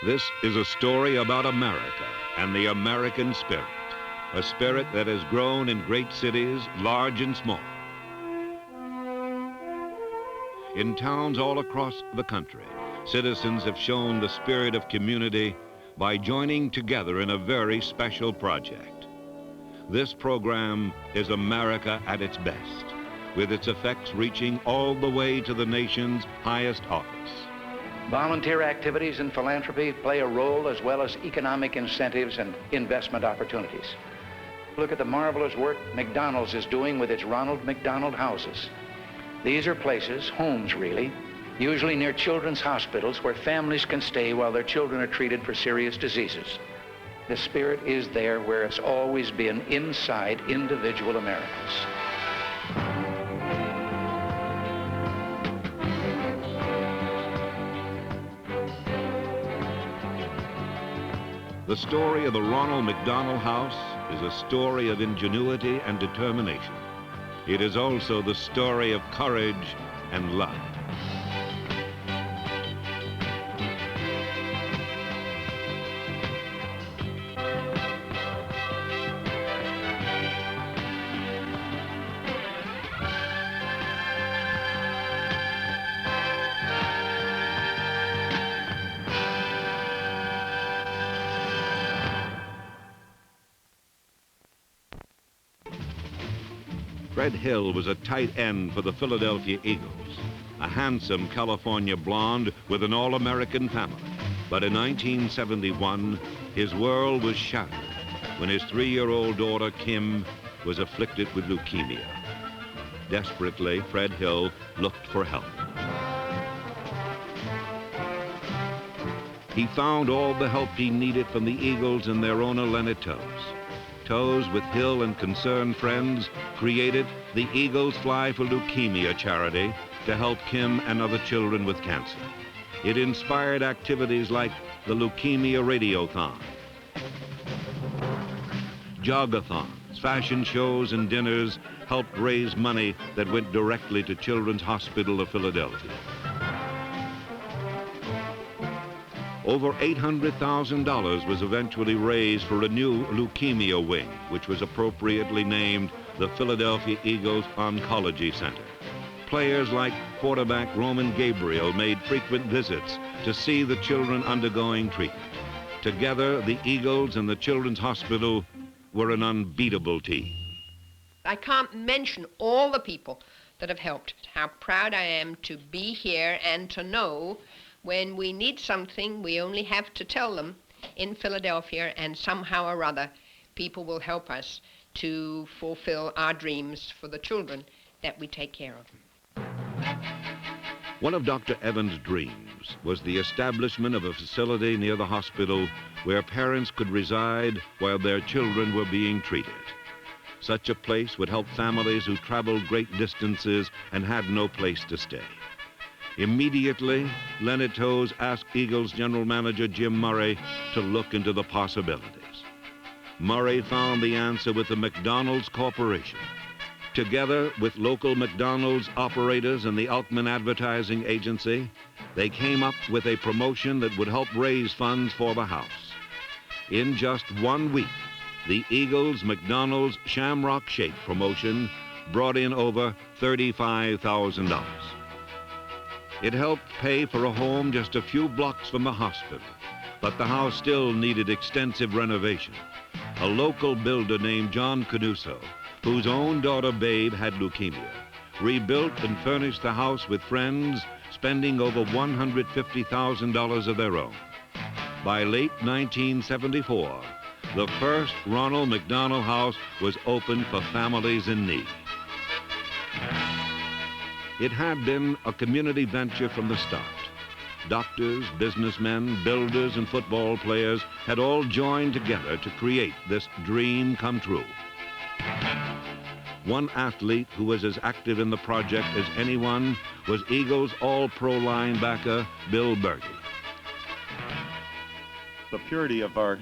This is a story about America and the American spirit, a spirit that has grown in great cities, large and small. In towns all across the country, citizens have shown the spirit of community by joining together in a very special project. This program is America at its best, with its effects reaching all the way to the nation's highest office. Volunteer activities and philanthropy play a role, as well as economic incentives and investment opportunities. Look at the marvelous work McDonald's is doing with its Ronald McDonald Houses. These are places, homes really, usually near children's hospitals where families can stay while their children are treated for serious diseases. The spirit is there where it's always been, inside individual Americans. The story of the Ronald McDonald House is a story of ingenuity and determination. It is also the story of courage and love. Fred Hill was a tight end for the Philadelphia Eagles, a handsome California blonde with an all-American family. But in 1971, his world was shattered when his 3-year-old daughter, Kim, was afflicted with leukemia. Desperately, Fred Hill looked for help. He found all the help he needed from the Eagles and their owner, Leonard Toes. Toes, with Hill and concerned friends, created the Eagles Fly for Leukemia charity to help Kim and other children with cancer. It inspired activities like the Leukemia Radiothon, jogathons, fashion shows, and dinners helped raise money that went directly to Children's Hospital of Philadelphia. Over $800,000 was eventually raised for a new leukemia wing, which was appropriately named the Philadelphia Eagles Oncology Center. Players like quarterback Roman Gabriel made frequent visits to see the children undergoing treatment. Together, the Eagles and the Children's Hospital were an unbeatable team. I can't mention all the people that have helped, how proud I am to be here and to know when we need something, we only have to tell them in Philadelphia, and somehow or other, people will help us to fulfill our dreams for the children that we take care of. One of Dr. Evans' dreams was the establishment of a facility near the hospital where parents could reside while their children were being treated. Such a place would help families who traveled great distances and had no place to stay. Immediately, Leonard Toes asked Eagles General Manager Jim Murray to look into the possibilities. Murray found the answer with the McDonald's Corporation. Together with local McDonald's operators and the Altman Advertising Agency, they came up with a promotion that would help raise funds for the house. In just 1 week, the Eagles McDonald's Shamrock Shake promotion brought in over $35,000. It helped pay for a home just a few blocks from the hospital, but the house still needed extensive renovation. A local builder named John Canuso, whose own daughter Babe had leukemia, rebuilt and furnished the house with friends, spending over $150,000 of their own. By late 1974, the first Ronald McDonald House was open for families in need. It had been a community venture from the start. Doctors, businessmen, builders, and football players had all joined together to create this dream come true. One athlete who was as active in the project as anyone was Eagles All-Pro linebacker Bill Berge. The purity of our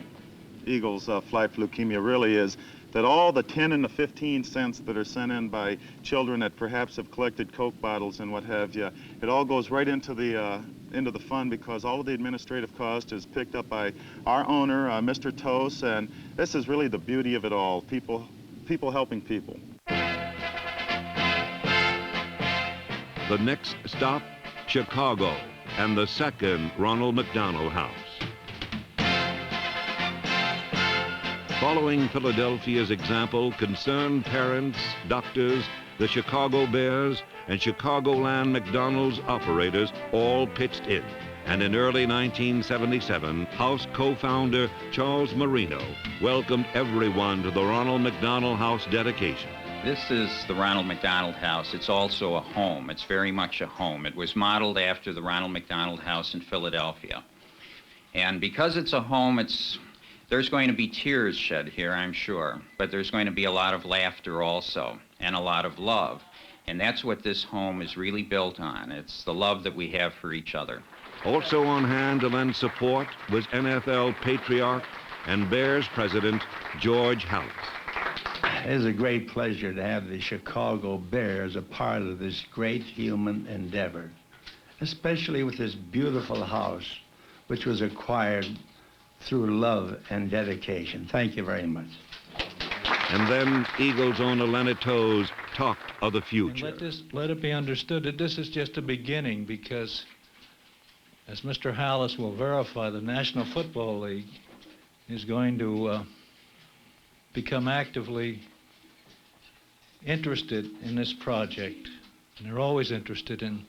Eagles Fly for Leukemia really is that all the 10 and the 15 cents that are sent in by children that perhaps have collected Coke bottles and what have you, it all goes right into the into the fund because all of the administrative cost is picked up by our owner, Mr. Tose, and this is really the beauty of it all, people helping people. The next stop, Chicago, and the second Ronald McDonald House. Following Philadelphia's example, concerned parents, doctors, the Chicago Bears, and Chicagoland McDonald's operators all pitched in. And in early 1977, House co-founder Charles Marino welcomed everyone to the Ronald McDonald House dedication. This is the Ronald McDonald House. It's also a home. It's very much a home. It was modeled after the Ronald McDonald House in Philadelphia. And because it's a home, there's going to be tears shed here, I'm sure, but there's going to be a lot of laughter also, and a lot of love. And that's what this home is really built on. It's the love that we have for each other. Also on hand to lend support was NFL patriarch and Bears president George Halas. It is a great pleasure to have the Chicago Bears a part of this great human endeavor, especially with this beautiful house, which was acquired through love and dedication. Thank you very much. And then Eagles owner Leonard Tose talked of the future. And let it be understood that this is just a beginning, because, as Mr. Halas will verify, the National Football League is going to become actively interested in this project. And they're always interested in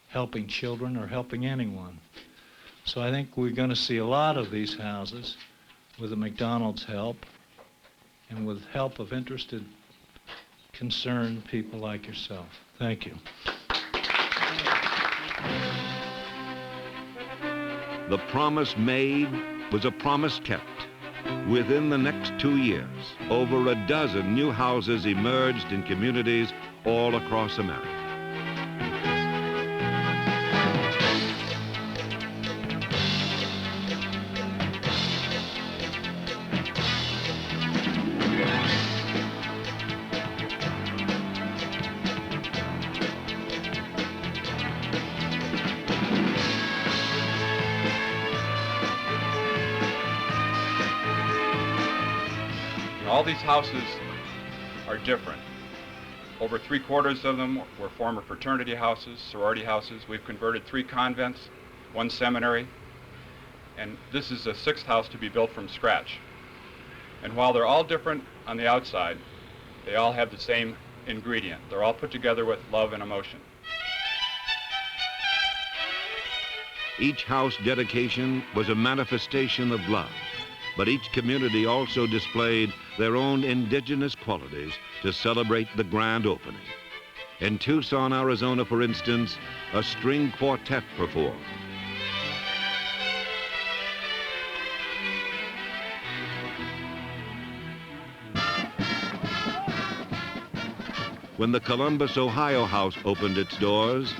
helping children or helping anyone. So I think we're going to see a lot of these houses with the McDonald's help and with help of interested, concerned people like yourself. Thank you. The promise made was a promise kept. Within the next 2 years, over a dozen new houses emerged in communities all across America. All these houses are different. Over 3/4 of them were former fraternity houses, sorority houses. We've converted 3 convents, 1 seminary, and this is the 6th house to be built from scratch. And while they're all different on the outside, they all have the same ingredient. They're all put together with love and emotion. Each house dedication was a manifestation of love, but each community also displayed their own indigenous qualities to celebrate the grand opening. In Tucson, Arizona, for instance, a string quartet performed. When the Columbus, Ohio house opened its doors,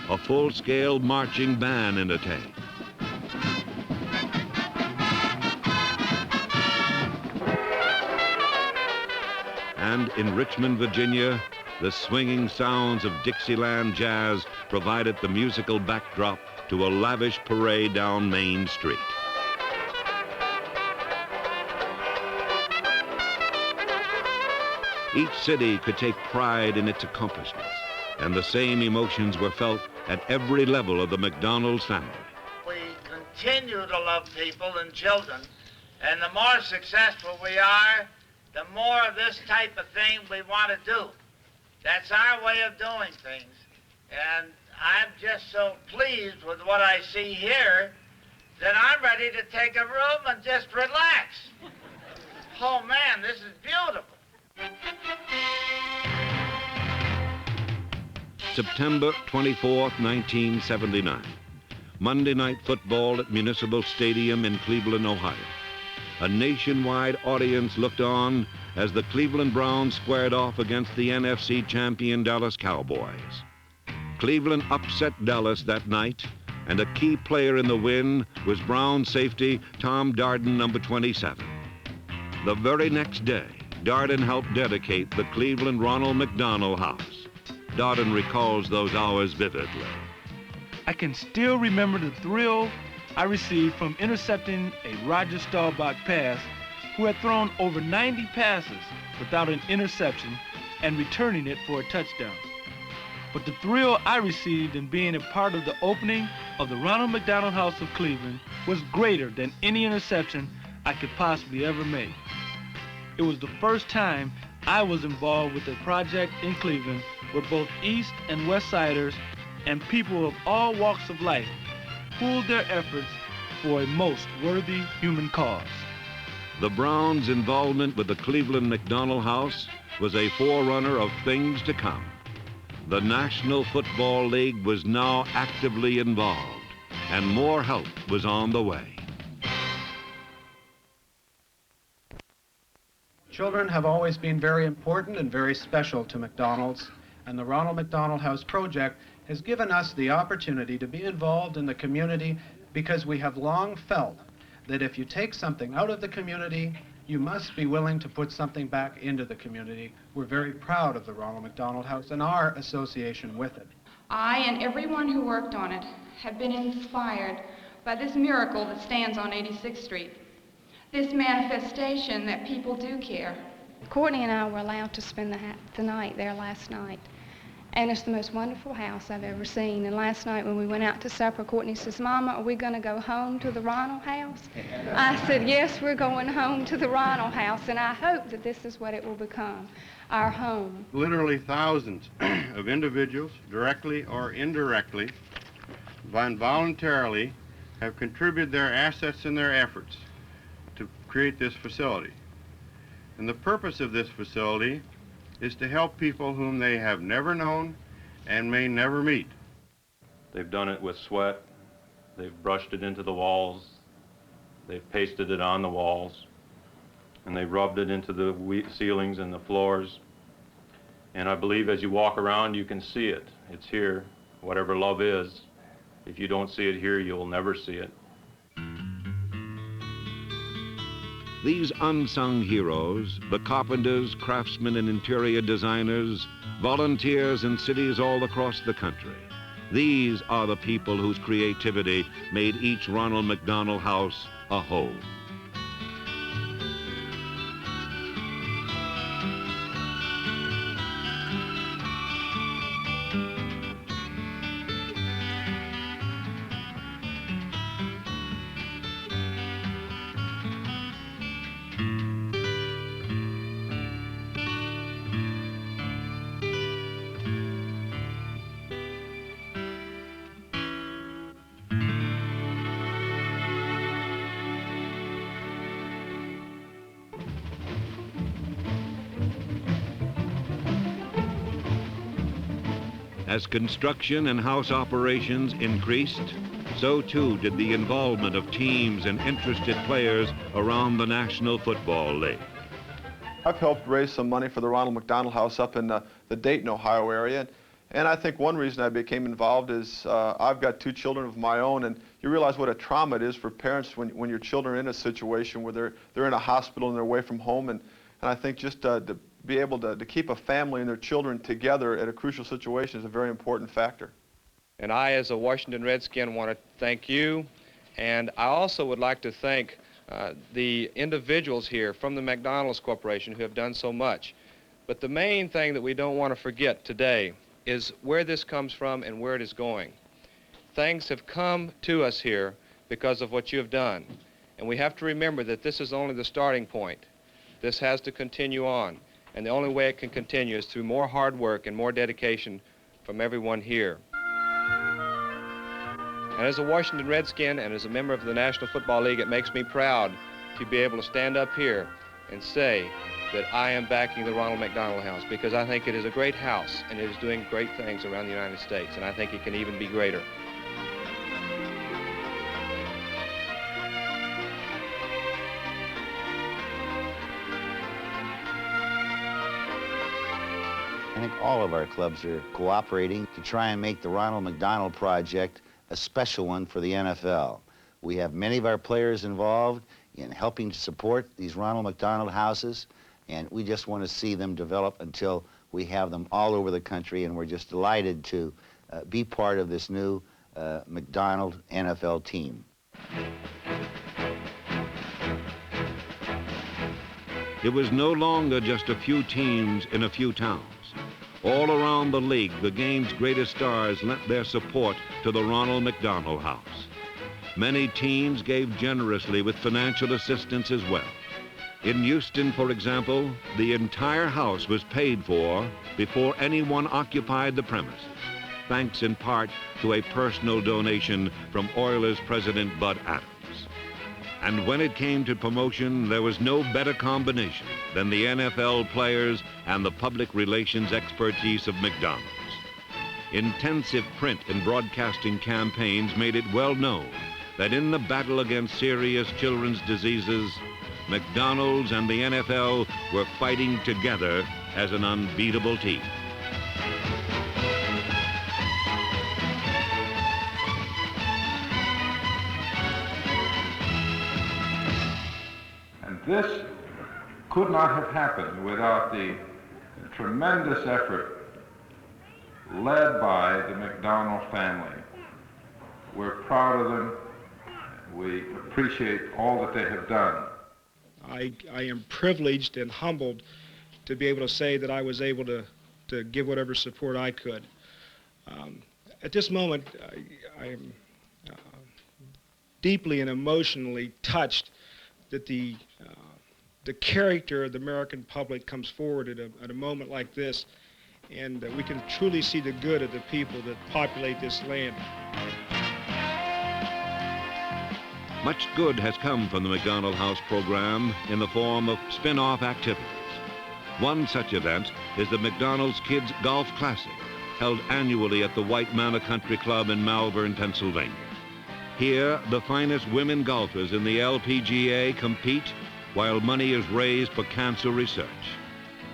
a full-scale marching band entertained. And in Richmond, Virginia, the swinging sounds of Dixieland jazz provided the musical backdrop to a lavish parade down Main Street. Each city could take pride in its accomplishments, and the same emotions were felt at every level of the McDonald's family. We continue to love people and children, and the more successful we are, the more of this type of thing we want to do. That's our way of doing things. And I'm just so pleased with what I see here that I'm ready to take a room and just relax. Oh man, this is beautiful. September 24th, 1979. Monday night football at Municipal Stadium in Cleveland, Ohio. A nationwide audience looked on as the Cleveland Browns squared off against the NFC champion Dallas Cowboys. Cleveland upset Dallas that night, and a key player in the win was Brown safety Tom Darden, number 27. The very next day, Darden helped dedicate the Cleveland Ronald McDonald House. Darden recalls those hours vividly. I can still remember the thrill I received from intercepting a Roger Staubach pass who had thrown over 90 passes without an interception and returning it for a touchdown. But the thrill I received in being a part of the opening of the Ronald McDonald House of Cleveland was greater than any interception I could possibly ever make. It was the first time I was involved with a project in Cleveland where both East and West Siders and people of all walks of life pooled their efforts for a most worthy human cause. The Browns' involvement with the Cleveland McDonald House was a forerunner of things to come. The National Football League was now actively involved, and more help was on the way. Children have always been very important and very special to McDonald's, and the Ronald McDonald House project has given us the opportunity to be involved in the community because we have long felt that if you take something out of the community, you must be willing to put something back into the community. We're very proud of the Ronald McDonald House and our association with it. I and everyone who worked on it have been inspired by this miracle that stands on 86th Street. This manifestation that people do care. Courtney and I were allowed to spend the night there last night. And it's the most wonderful house I've ever seen. And last night when we went out to supper, Courtney says, "Mama, are we going to go home to the Ronald House?" I said, "Yes, we're going home to the Ronald House." And I hope that this is what it will become, our home. Literally thousands of individuals, directly or indirectly, voluntarily, have contributed their assets and their efforts to create this facility. And the purpose of this facility is to help people whom they have never known and may never meet. They've done it with sweat. They've brushed it into the walls. They've pasted it on the walls. And they've rubbed it into the ceilings and the floors. And I believe as you walk around, you can see it. It's here, whatever love is. If you don't see it here, you'll never see it. These unsung heroes, the carpenters, craftsmen, and interior designers, volunteers in cities all across the country. These are the people whose creativity made each Ronald McDonald House a home. As construction and house operations increased, so too did the involvement of teams and interested players around the National Football League. I've helped raise some money for the Ronald McDonald House up in the Dayton, Ohio area. And I think one reason I became involved is I've got 2 children of my own, and you realize what a trauma it is for parents when your children are in a situation where they're in a hospital and they're away from home. And I think just to be able to keep a family and their children together at a crucial situation is a very important factor. And I, as a Washington Redskin, want to thank you, and I also would like to thank the individuals here from the McDonald's Corporation who have done so much. But the main thing that we don't want to forget today is where this comes from and where it is going. Things have come to us here because of what you have done, and we have to remember that this is only the starting point. This has to continue on. And the only way it can continue is through more hard work and more dedication from everyone here. And as a Washington Redskin and as a member of the National Football League, it makes me proud to be able to stand up here and say that I am backing the Ronald McDonald House, because I think it is a great house and it is doing great things around the United States, and I think it can even be greater. I think all of our clubs are cooperating to try and make the Ronald McDonald Project a special one for the NFL. We have many of our players involved in helping to support these Ronald McDonald houses, and we just want to see them develop until we have them all over the country, and we're just delighted to be part of this new McDonald NFL team. It was no longer just a few teams in a few towns. All around the league, the game's greatest stars lent their support to the Ronald McDonald House. Many teams gave generously with financial assistance as well. In Houston, for example, the entire house was paid for before anyone occupied the premises, thanks in part to a personal donation from Oilers president Bud Adams. And when it came to promotion, there was no better combination than the NFL players and the public relations expertise of McDonald's. Intensive print and broadcasting campaigns made it well known that in the battle against serious children's diseases, McDonald's and the NFL were fighting together as an unbeatable team. And this could not have happened without the tremendous effort led by the McDonald family. We're proud of them. We appreciate all that they have done. I am privileged and humbled to be able to say that I was able to give whatever support I could. At this moment, I am deeply and emotionally touched that the character of the American public comes forward at a moment like this, and we can truly see the good of the people that populate this land. Much good has come from the McDonald House program in the form of spin-off activities. One such event is the McDonald's Kids Golf Classic, held annually at the White Manor Country Club in Malvern, Pennsylvania. Here, the finest women golfers in the LPGA compete while money is raised for cancer research.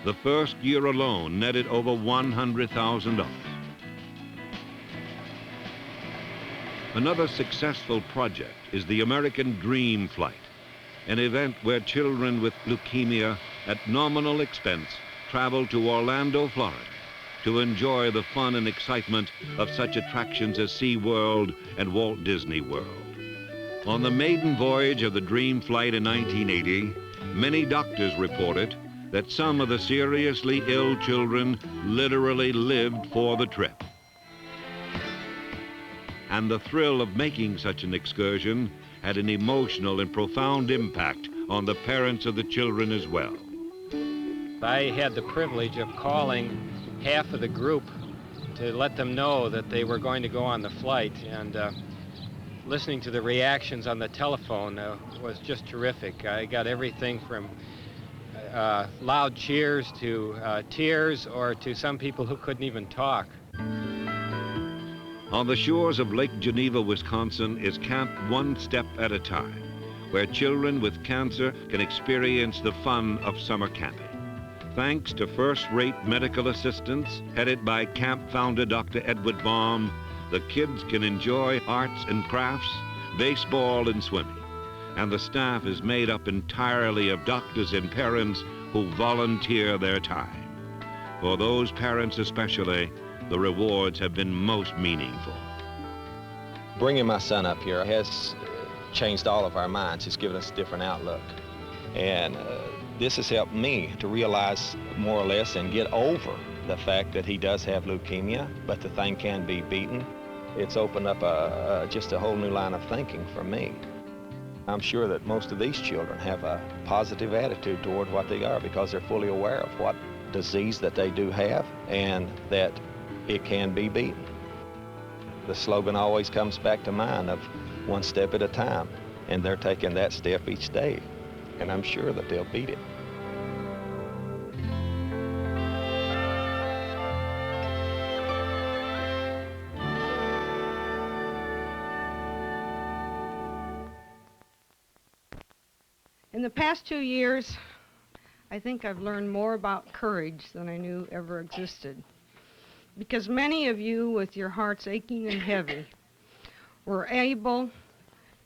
The first year alone netted over $100,000. Another successful project is the American Dream Flight, an event where children with leukemia at nominal expense travel to Orlando, Florida to enjoy the fun and excitement of such attractions as SeaWorld and Walt Disney World. On the maiden voyage of the Dream Flight in 1980, many doctors reported that some of the seriously ill children literally lived for the trip. And the thrill of making such an excursion had an emotional and profound impact on the parents of the children as well. I had the privilege of calling half of the group to let them know that they were going to go on the flight, and listening to the reactions on the telephone was just terrific. I got everything from loud cheers to tears, or to some people who couldn't even talk. On the shores of Lake Geneva, Wisconsin is Camp One Step at a Time, where children with cancer can experience the fun of summer camping. Thanks to first-rate medical assistance headed by camp founder Dr. Edward Baum, the kids can enjoy arts and crafts, baseball and swimming. And the staff is made up entirely of doctors and parents who volunteer their time. For those parents especially, the rewards have been most meaningful. Bringing my son up here has changed all of our minds. It's given us a different outlook. And this has helped me to realize more or less and get over the fact that he does have leukemia, but the thing can be beaten. It's opened up just a whole new line of thinking for me. I'm sure that most of these children have a positive attitude toward what they are because they're fully aware of what disease that they do have and that it can be beaten. The slogan always comes back to mind of one step at a time, and they're taking that step each day, and I'm sure that they'll beat it. In the past 2 years, I think I've learned more about courage than I knew ever existed. Because many of you, with your hearts aching and heavy, were able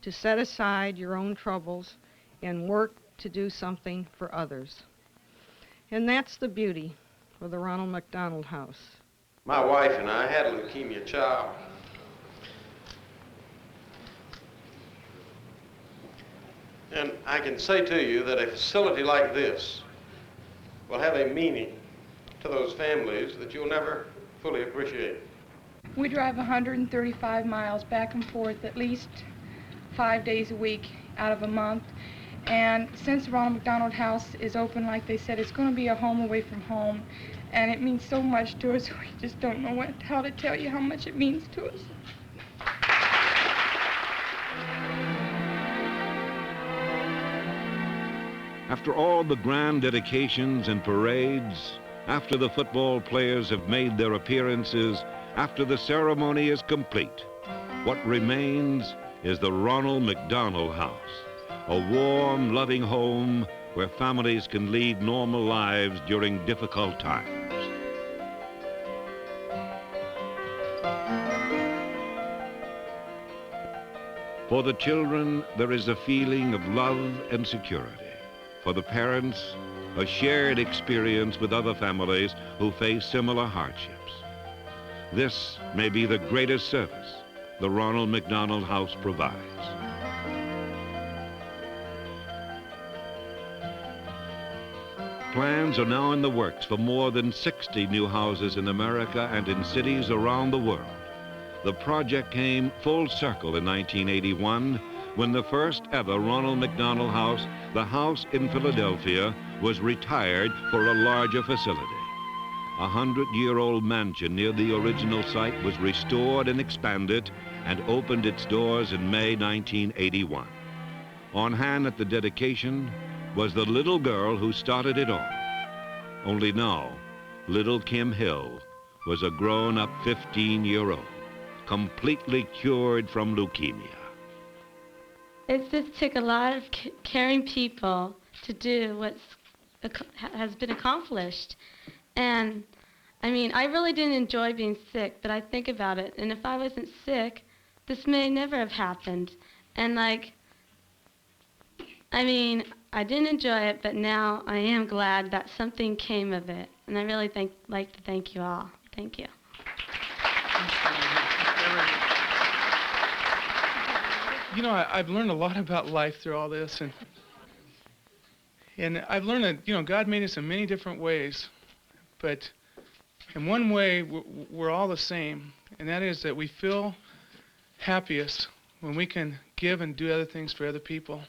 to set aside your own troubles and work to do something for others. And that's the beauty of the Ronald McDonald House. My wife and I had a leukemia child And I can say to you that a facility like this will have a meaning to those families that you'll never fully appreciate. We drive 135 miles back and forth at least 5 days a week out of a month. And since Ronald McDonald House is open, like they said, it's going to be a home away from home. And it means so much to us, we just don't know how to tell you how much it means to us. After all the grand dedications and parades, after the football players have made their appearances, after the ceremony is complete, what remains is the Ronald McDonald House, a warm, loving home where families can lead normal lives during difficult times. For the children, there is a feeling of love and security. For the parents, a shared experience with other families who face similar hardships. This may be the greatest service the Ronald McDonald House provides. Plans are now in the works for more than 60 new houses in America and in cities around the world. The project came full circle in 1981 when the first ever Ronald McDonald House, the house in Philadelphia, was retired for a larger facility. A 100-year-old mansion near the original site was restored and expanded and opened its doors in May 1981. On hand at the dedication was the little girl who started it all. Only now, little Kim Hill was a grown-up 15-year-old, completely cured from leukemia. It just took a lot of caring people to do what has been accomplished. And, I mean, I really didn't enjoy being sick, but I think about it. And if I wasn't sick, this may never have happened. And, like, I mean, I didn't enjoy it, but now I am glad that something came of it. And I really like to thank you all. Thank you. You know, I've learned a lot about life through all this, and I've learned that, you know, God made us in many different ways, but in one way, we're all the same, and that is that we feel happiest when we can give and do other things for other people.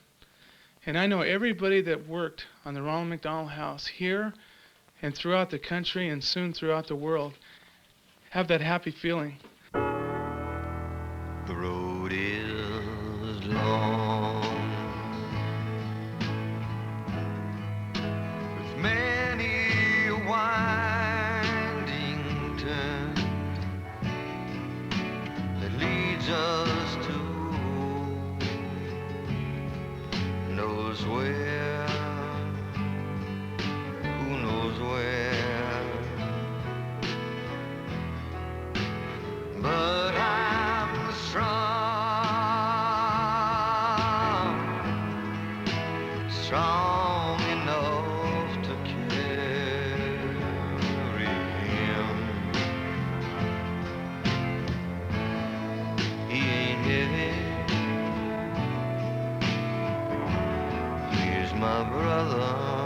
And I know everybody that worked on the Ronald McDonald House here and throughout the country and soon throughout the world have that happy feeling. The road is long, with many a winding turn that leads us to who knows where, who knows where, but I'm strong enough to carry him. He ain't heavy, he's my brother.